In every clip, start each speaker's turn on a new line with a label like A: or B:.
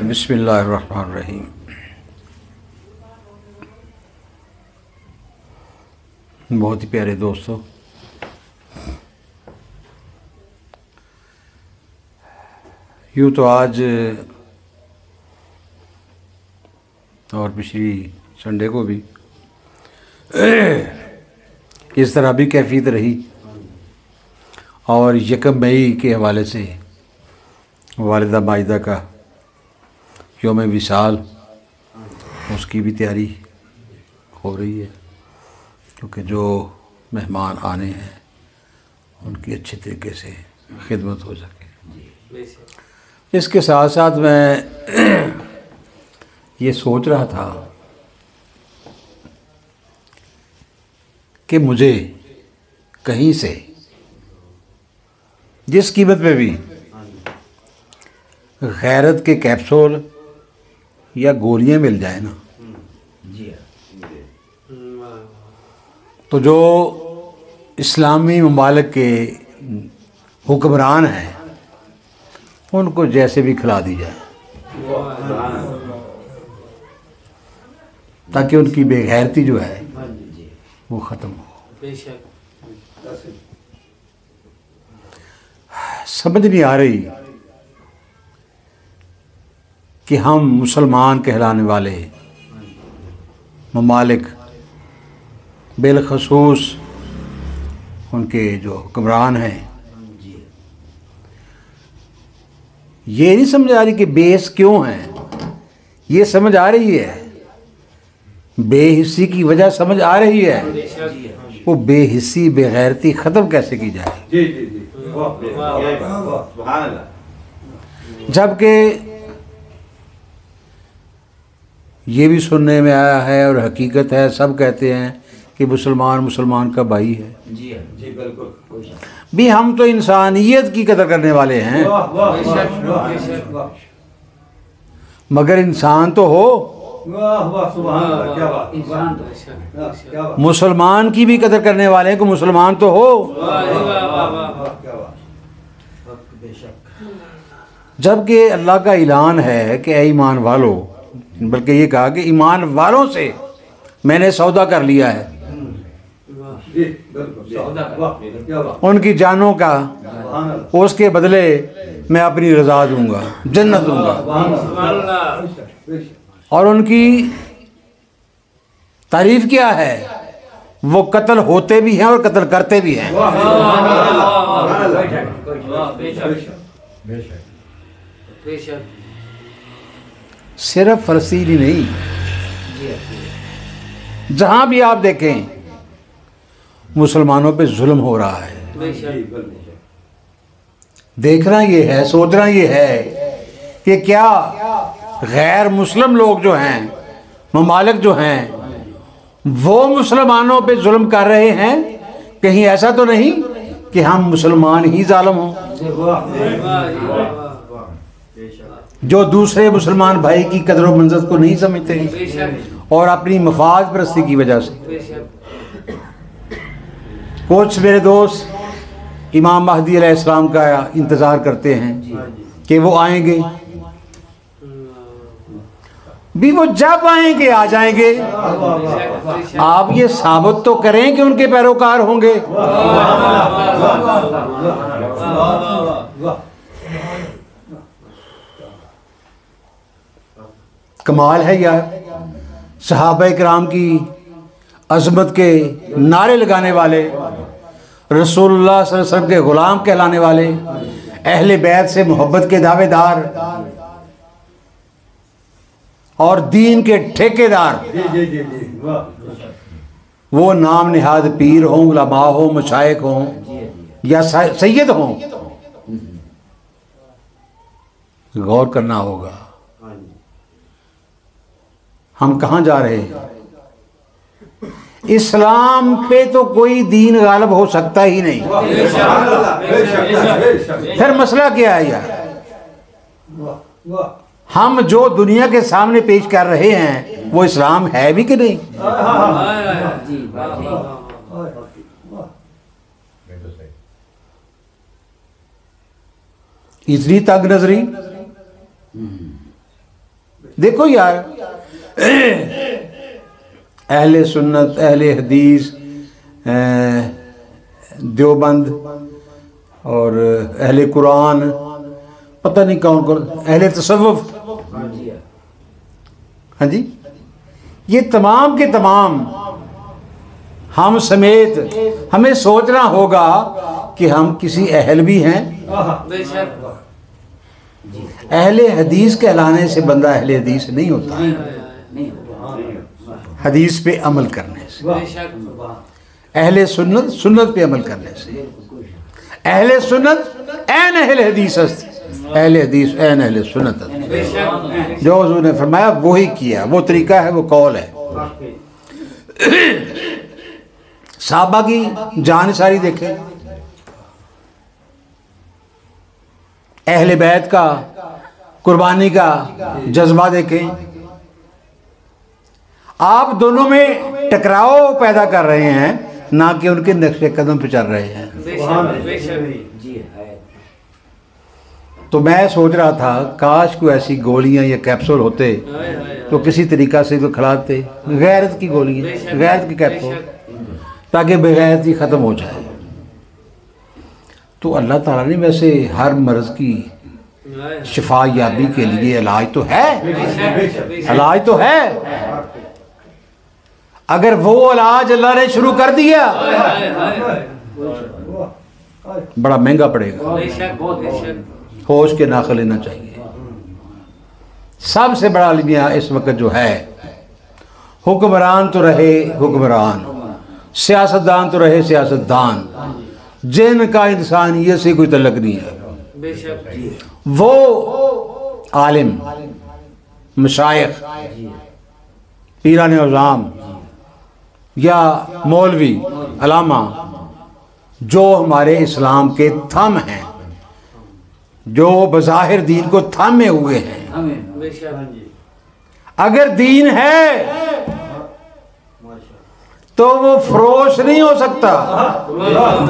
A: बिस्मिल्लाहिर्रहमानिर्रहीम। बहुत ही प्यारे दोस्तों, यूँ तो आज और पिछली संडे को भी इस तरह भी कैफियत रही, और 1 मई के हवाले से वालिदा माजिदा का यौम विसाल, उसकी भी तैयारी हो रही है, क्योंकि जो मेहमान आने हैं उनकी अच्छे तरीके से खिदमत हो सके। इसके साथ साथ मैं ये सोच रहा था कि मुझे कहीं से जिस कीमत में भी गैरत के कैप्सूल या गोलियां मिल जाए ना, तो जो इस्लामी ममालिक के हुक्मरान हैं उनको जैसे भी खिला दी जाए, ताकि उनकी बेगैरती जो है वो ख़त्म हो। समझ नहीं आ रही कि हम मुसलमान कहलाने वाले ममालिक, बिलखसूस उनके जो हुक्मरान हैं, ये नहीं समझ आ रही कि बेस क्यों है। ये समझ आ रही है, बेहिस्सी की वजह समझ आ रही है। वो बेहिस्सी बेगैरती ख़त्म कैसे की जाए। जबकि ये भी सुनने में आया है और हकीकत है, सब कहते हैं कि मुसलमान का भाई है। जी बिल्कुल। भी हम तो इंसानियत की कदर करने वाले हैं, मगर इंसान तो हो। मुसलमान की भी कदर करने वाले हैं कि मुसलमान तो हो। जबकि अल्लाह का ऐलान है कि ऐ ईमान वालों, बल्कि ये कहा कि ईमान वालों से मैंने सौदा कर लिया है, उनकी जानों का उसके बदले मैं अपनी रज़ा दूंगा, जन्नत दूंगा। और उनकी तारीफ क्या है, वो कत्ल होते भी हैं और कत्ल करते भी हैं। सिर्फ फ़लस्तीन ही नहीं, जहां भी आप देखें मुसलमानों पे जुल्म हो रहा है। देखना ये है, सोचना ये है कि क्या गैर मुस्लिम लोग जो हैं, ममालिक जो हैं, वो मुसलमानों पे जुल्म कर रहे हैं। कहीं ऐसा तो नहीं कि हम मुसलमान ही जालिम हों, जो दूसरे मुसलमान भाई की कदर व मंज़त को नहीं समझते और अपनी मफाद परस्ती की वजह से। कुछ मेरे दोस्त इमाम महदी अलैहिस्सलाम का इंतज़ार करते हैं कि वो आएंगे, भी वो जब आएंगे आ जाएंगे। आप ये साबित तो करें कि उनके पैरोकार होंगे। कमाल है यार, सहाबा इकराम की अज़मत के नारे लगाने वाले, रसूलुल्लाह सल्लल्लाहु अलैहि वसल्लम के ग़ुलाम कहलाने वाले, अहले बैत से मोहब्बत के दावेदार और दीन के ठेकेदार, वो नाम निहाद पीर हों, उलमा हों, मशाइख हों या सैयद हों, गौर करना होगा हम कहाँ जा रहे हैं। इस्लाम पे तो कोई दीन गालिब हो सकता ही नहीं, फिर मसला क्या है यार। हम जो दुनिया के सामने पेश कर रहे हैं वो इस्लाम है भी कि नहीं। इतनी तंग नजरी। देखो यार, अहले सुन्नत, अहले हदीस, देवबंद और अहले कुरान, पता नहीं कौन कौन, अहले तसव्वुफ, हाँ जी, ये तमाम के तमाम हम समेत हमें सोचना होगा कि हम किसी अहल भी हैं। अहले हदीस कहलाने से बंदा अहले हदीस नहीं होता, हदीस पे अमल करने से। अहले सुन्नत, सुन्नत पे अमल करने से। अहले सुन्नत ऐन अहले हदीस, अहले हदीस ऐन अहले सुन्नत। जो हुजूर ने फरमाया वही किया, वो तरीका है, वो कौल है। साहबा की जान सारी देखें, अहले बैत का कुर्बानी का जज्बा देखें। आप दोनों में टकराव पैदा कर रहे हैं, ना कि उनके नक्शे कदम पे चल रहे हैं। तो मैं सोच रहा था काश कोई ऐसी गोलियां या कैप्सूल होते तो किसी तरीका से तो खिलाते, गैरत की गोलियां, गैरत की कैप्सूल, ताकि बेगैरती ख़त्म हो जाए। तो अल्लाह ताला ने वैसे हर मर्ज़ की शिफा याबी के लिए इलाज तो है, इलाज तो है। अगर वो इलाज अल्लाह ने शुरू कर दिया बड़ा महंगा पड़ेगा, होश के नाख लेना चाहिए। सबसे बड़ा अलमिया इस वक्त जो है, हुक्मरान तो रहे हुक्मरान, सियासतदान तो रहे सियासतदान, जिनका इंसानियत से कोई तल्लक नहीं है, वो आलिम, मशाइख, पीरान अज़ाम या मौलवी, अलामा, जो हमारे इस्लाम के थम हैं, जो बज़ाहिर दीन को थामे हुए हैं। अगर दीन है तो वो फरोश नहीं हो सकता,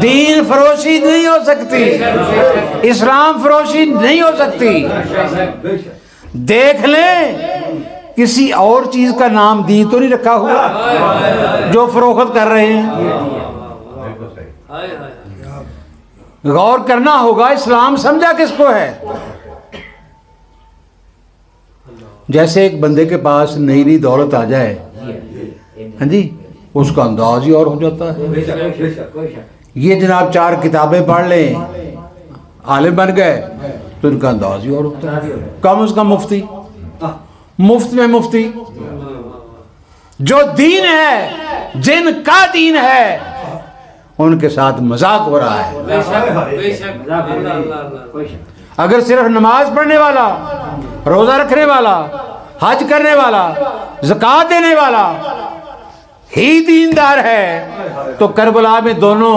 A: दीन फरोशी नहीं हो सकती, इस्लाम फरोशी नहीं हो सकती। देख लें किसी और चीज का नाम दीन तो नहीं रखा हुआ जो फरोख्त कर रहे हैं। गौर करना होगा, इस्लाम समझा किसको है। जैसे एक बंदे के पास नई नई दौलत आ जाए, हाँ जी, उसका अंदाज ही और हो जाता है। ये जनाब 4 किताबें पढ़ लें, आलिम बन गए, तो इनका अंदाज ही और होता है। कम से कम मुफ्ती, मुफ्त में मुफ्ती। जो दीन है, जिनका दीन है, उनके साथ मजाक हो रहा है। अगर सिर्फ नमाज पढ़ने वाला, रोजा रखने वाला, हज करने वाला, ज़कात देने वाला ही दीनदार है, तो करबला में दोनों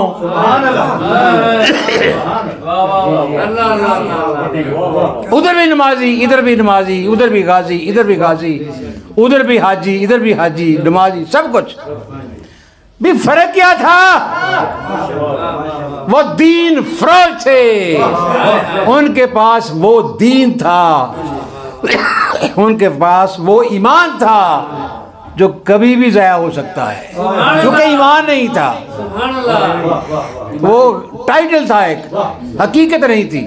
A: उधर भी नमाजी, इधर भी नमाजी, उधर भी गाजी, इधर भी गाजी, उधर भी हाजी, इधर भी हाजी, नमाजी, सब कुछ भी। फर्क क्या था? वो दीन फरोज थे, उनके पास वो दीन था, उनके पास वो ईमान था जो कभी भी ज़ाया हो सकता है, क्योंकि ईमान नहीं था, वो टाइटल था, एक हकीकत नहीं थी।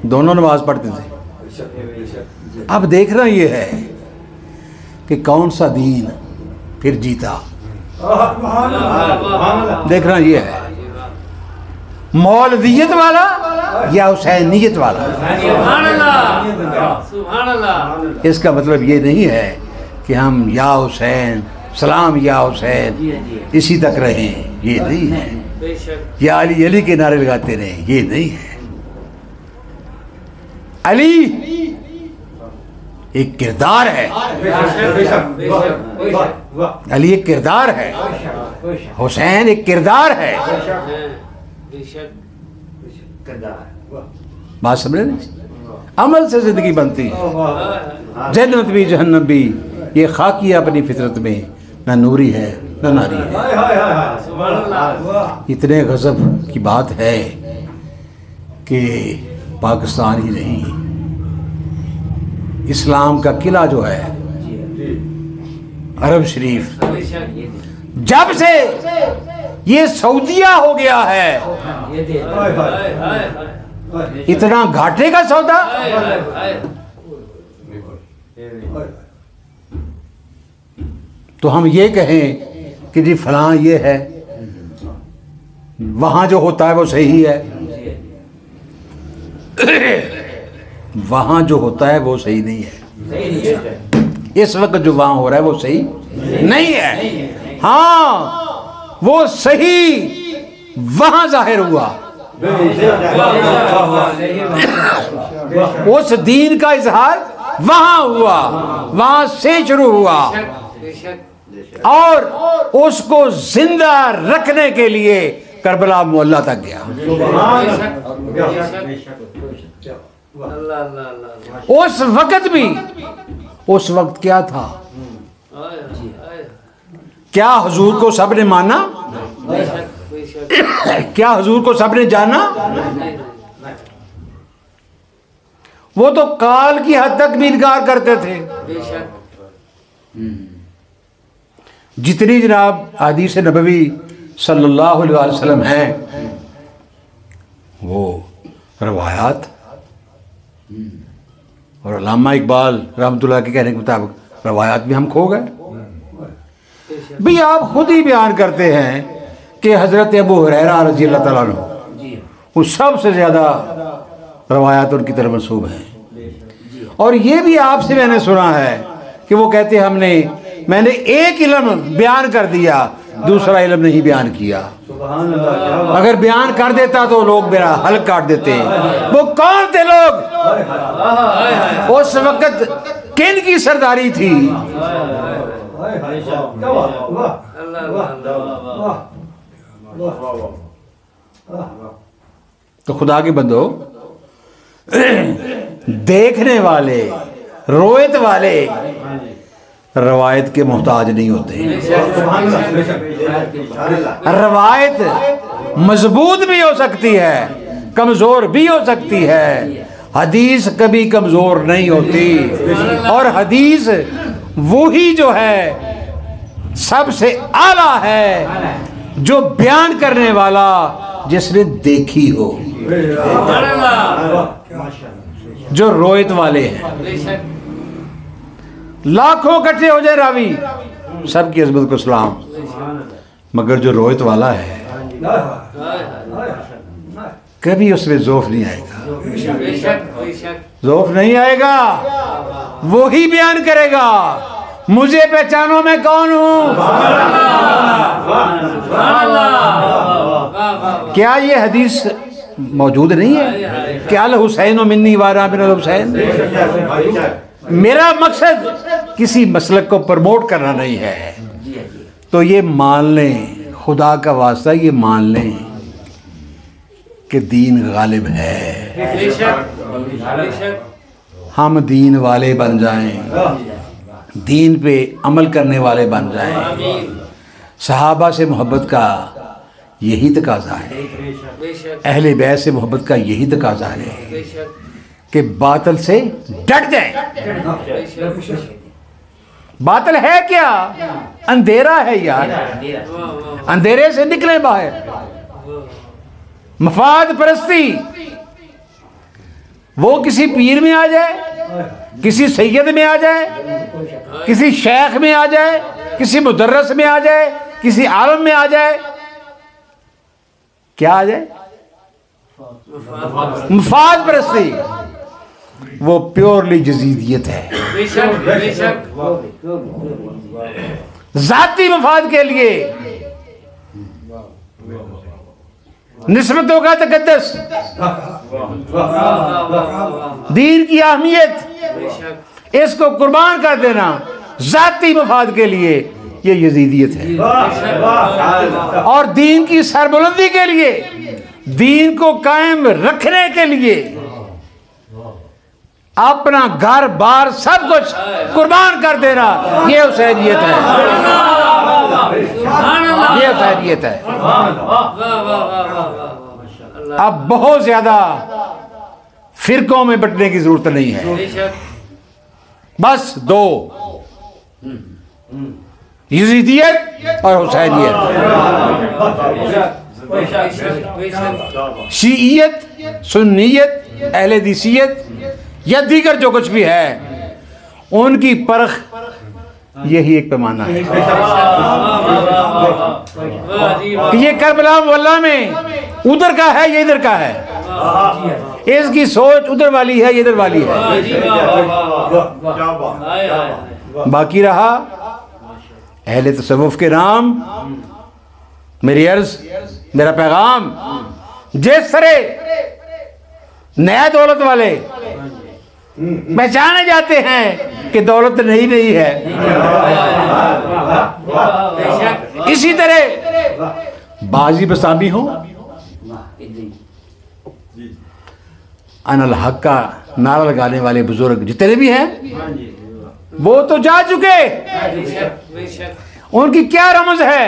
A: दोनों नमाज पढ़ते थे। अब देखना ये है कि कौन सा दीन फिर जीता। देखना ये है, मौलवियत वाला या हुसैनियत वाला। इसका मतलब ये नहीं है कि हम या हुसैन, सलाम या हुसैन इसी तक रहें, ये नहीं है। या अली अली के नारे लगाते रहें, ये नहीं है। अली एक किरदार है, अली एक किरदार है, हुसैन एक किरदार है। बात समझे नहीं? अमल से जिंदगी बनती है, जन्नत भी जहन्नम भी। ये खाकी अपनी फितरत में न नूरी है न नारी है। इतने गजब की बात है कि पाकिस्तान ही नहीं, इस्लाम का किला जो है अरब शरीफ, जब से ये सऊदिया हो गया है, इतना घाटे का सौदा। तो हम ये कहें कि जी फलां ये है, वहां जो होता है वो सही है, वहां जो होता है वो सही नहीं है। इस वक्त जो वहां हो रहा है वो सही नहीं है। हाँ, वो सही वहां जाहिर हुआ, उस दीन का इजहार वहां हुआ, वहां से शुरू हुआ, और उसको जिंदा रखने के लिए करबला मोहल्ला तक गया। उस वक्त भी, उस वक्त क्या था? क्या हुजूर को सबने माना? क्या हुजूर को सबने जाना? वो तो काल की हद तक भी इनकार करते थे। जितनी जनाब हदीस नबवी सल्लल्लाहु अलैहि वसल्लम हैं, वो रवायात, और अल्लामा इकबाल रहमतुल्लाह के कहने के मुताबिक रवायात भी हम खो गए। भी आप खुद ही बयान करते हैं कि हज़रत अबू हुरैरा रज़ी अल्लाह तआला अन्हु, वो सबसे ज़्यादा रवायात उनकी तरफ मंसूब हैं। और ये भी आपसे मैंने सुना है कि वो कहते हैं मैंने एक इल्म बयान कर दिया, दूसरा इल्म नहीं बयान किया। अगर बयान कर देता तो लोग मेरा हल काट देते। वो कौन थे लोग? उस वक्त किन की सरदारी थी? तो खुदा के बंदो, देखने वाले, रोयत वाले रवायत के मोहताज नहीं होते। रवायत मजबूत भी हो सकती है, कमजोर भी हो सकती है, हदीस कभी कमजोर नहीं होती। और हदीस वही जो है सबसे आला है जो बयान करने वाला जिसने देखी हो। जो रोयत वाले हैं, लाखों इकट्ठे हो जाए रावी, सबकी अज़मत को सलाम, मगर जो रोयत वाला है कभी उसमें ज़ौफ़ नहीं आएगा, ज़ौफ़ नहीं आएगा। वो ही बयान करेगा, मुझे पहचानो मैं कौन हूं। क्या ये हदीस मौजूद नहीं है? क्या अल हुसैन मिन्नी वारा बिन अल हुसैन? मेरा मकसद किसी मसलक को प्रमोट करना नहीं है। तो ये मान लें, खुदा का वास्ता ये मान लें कि दीन गालिब है। हम दीन वाले बन जाएं, दीन पे अमल करने वाले बन जाएं। सहाबा से मोहब्बत का यही तकाजा है, अहले बैत से मोहब्बत का यही तकाजा है कि बातिल से डट जाएं। बातिल है क्या? अंधेरा है यार, अंधेरे से निकले बाहर। मफाद परस्ती वो किसी पीर में आ जाए, किसी सैयद में आ जाए, किसी शेख में आ जाए, किसी मुदर्रस में आ जाए, किसी आलम में आ जाए, क्या आ जाए? मफाद परस्ती, वो प्योरली जजीदियत है। जाती मफाद के लिए निस्बतों का तकद्दुस, दीन की अहमियत, इसको कुर्बान कर देना जाती मफाद के लिए, ये यजीदियत है। और दीन की सरबुलंदी के लिए, दीन को कायम रखने के लिए अपना घर बार सब कुछ कुर्बान कर देना, ये हुसैनियत है, ये हुसैनियत है। अब बहुत ज्यादा फिरकों में बंटने की जरूरत नहीं है, बस दो, यजीदियत और हुसैनियत, शीइयत, सुन्नियत, अहले हदीसियत या दीगर जो कुछ भी है, उनकी परख यही एक पैमाना है कि ये करबला वल्ला में उधर का है, ये इधर का है, इसकी सोच उधर वाली है, ये इधर वाली है। बाकी रहा अहले तसव्वुफ के नाम, मेरी अर्ज, मेरा पैगाम, जिस तरह नया दौलत वाले पहचाने जाते हैं कि दौलत नहीं है, इसी तरह बाजी बसामी हो, अनल हक का नारा लगाने वाले बुजुर्ग जितने भी हैं वो तो जा चुके, उनकी क्या रमज है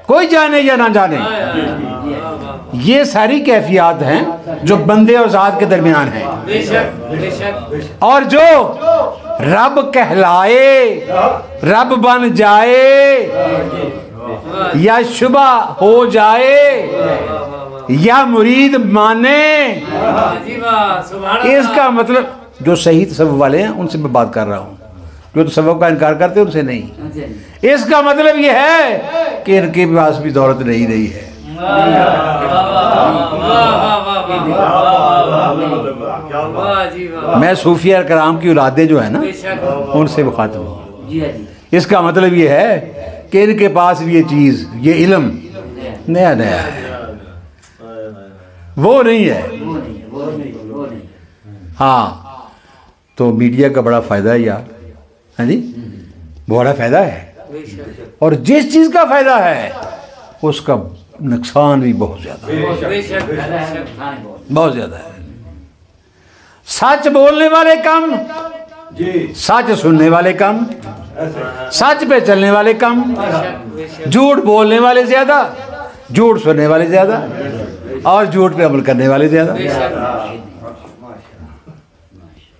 A: कोई जाने या ना जाने। ये सारी कैफियत हैं जो बंदे और ज़ात के दरमियान हैं, और जो रब कहलाए, रब बन जाए या शुबा हो जाए या मुरीद माने, इसका मतलब जो सही तसव्वुफ वाले हैं उनसे मैं बात कर रहा हूँ, जो तसव्वुफ का इनकार करते हैं उनसे नहीं। इसका मतलब यह है कि इनके पास भी दौलत नहीं है। मैं सूफिया कराम की औलादें जो है ना उनसे मुखातिब हूँ। इसका मतलब यह है कि इनके पास भी ये चीज़, ये इल्म नया है, वो नहीं है। हाँ, तो मीडिया का बड़ा फ़ायदा है यार, हाँ जी, बड़ा फ़ायदा है, और जिस चीज़ का फ़ायदा है उसका नुकसान भी बहुत ज़्यादा है, बहुत ज़्यादा है। सच बोलने वाले कम, सच सुनने वाले कम, सच पे चलने वाले कम, झूठ बोलने वाले ज़्यादा, झूठ सुनने वाले ज़्यादा, और झूठ पे अमल करने वाले ज़्यादा।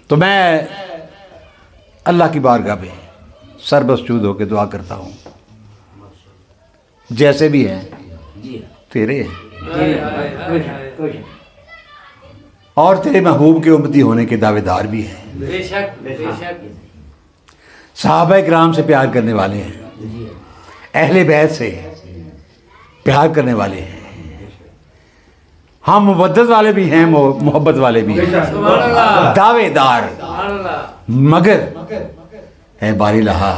A: तो मैं अल्लाह की बारगाह में सरबस्तूद होकर दुआ करता हूँ, जैसे भी हैं तेरे हैं और तेरे महबूब के उम्मती होने के दावेदार भी हैं, सहाबा किराम से प्यार करने वाले हैं, अहले बैत से प्यार करने वाले हैं, हम मुबद्दत वाले भी हैं, मोहब्बत वाले भी हैं, दावेदार, मगर है बारी लहा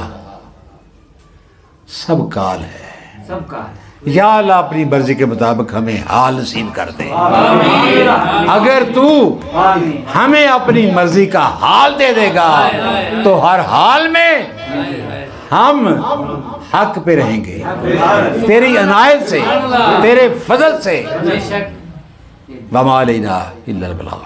A: सब काल है, सब काल। या अल्लाह अपनी मर्जी के मुताबिक हमें हाल नसीब कर दे। अगर तू हमें अपनी मर्जी का हाल दे देगा तो हर हाल में हम हक पे रहेंगे, तेरी अनायत से, तेरे फजल से। वमा अलैना इल्लल बलाग।